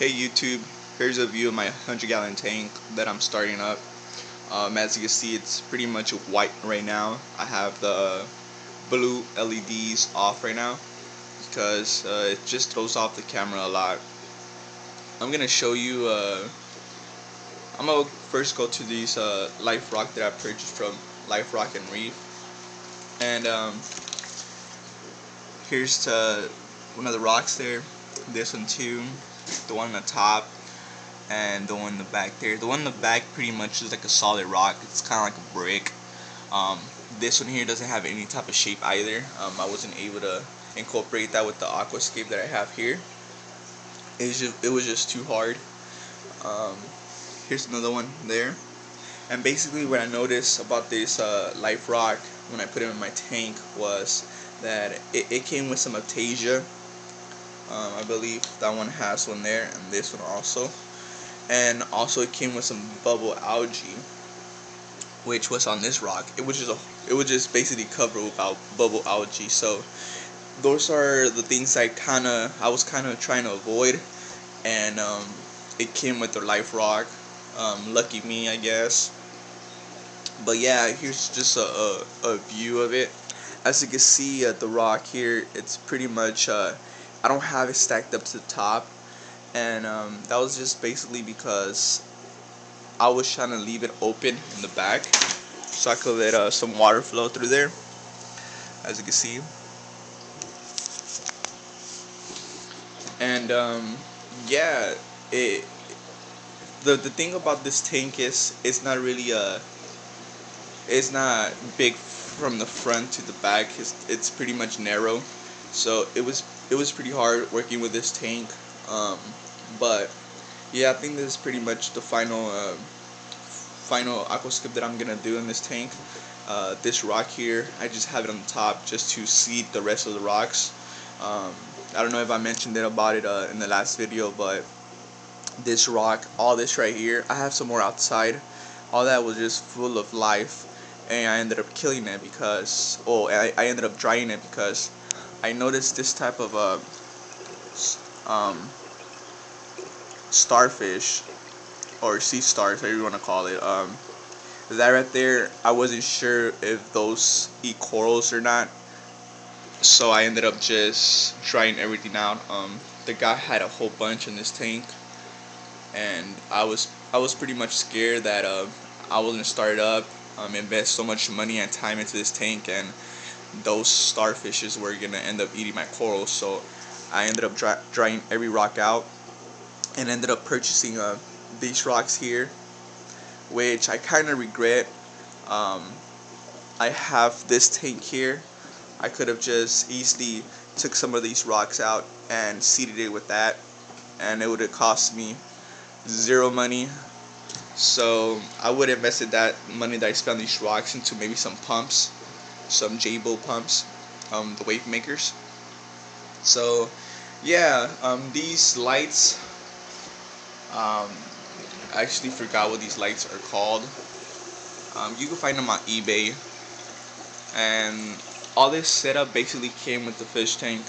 Hey YouTube, here's a view of my 100-gallon tank that I'm starting up. As you can see, it's pretty much white right now. I have the blue LEDs off right now because it just throws off the camera a lot. I'm gonna show you. I'm gonna first go to these Life Rock that I purchased from Life Rock and Reef, and here's one of the rocks there. This one too, the one on the top, and the one in the back there. The one in the back pretty much is like a solid rock. It's kind of like a brick. This one here doesn't have any type of shape either. I wasn't able to incorporate that with the aquascape that I have here. It was just too hard. Here's another one there. And basically what I noticed about this Life Rock when I put it in my tank was that it came with some Aptasia. I believe that one has one there, and this one also. And also it came with some bubble algae, which was on this rock. It was just basically covered with bubble algae. So those are the things I was kind of trying to avoid, and it came with the Life Rock. Lucky me, I guess. But yeah, here's just a view of it. As you can see at the rock here, it's pretty much I don't have it stacked up to the top, and that was just basically because I was trying to leave it open in the back so I could let some water flow through there, as you can see. And yeah, the thing about this tank is it's not really it's not big from the front to the back. It's pretty much narrow, so it was pretty hard working with this tank. But yeah, I think this is pretty much the final aquascape that I'm gonna do in this tank. This rock here, I just have it on the top just to seed the rest of the rocks. I don't know if I mentioned about it in the last video, but this rock, all this right here, I have some more outside. All that was just full of life, and I ended up killing it because, I ended up drying it because I noticed this type of starfish, or sea stars, whatever you want to call it. That right there, I wasn't sure if those eat corals or not, so I ended up just drying everything out. The guy had a whole bunch in this tank, and I was pretty much scared that I was gonna start up, invest so much money and time into this tank, and those starfishes were gonna end up eating my corals. So I ended up drying every rock out, and ended up purchasing these rocks here, which I kind of regret. I have this tank here. I could have just easily took some of these rocks out and seeded it with that, and it would have cost me zero money. So I would have invested that money that I spent on these rocks into maybe some pumps, some J-Bow pumps, the wave makers. So yeah, these lights, I actually forgot what these lights are called. You can find them on eBay, and all this setup basically came with the fish tank.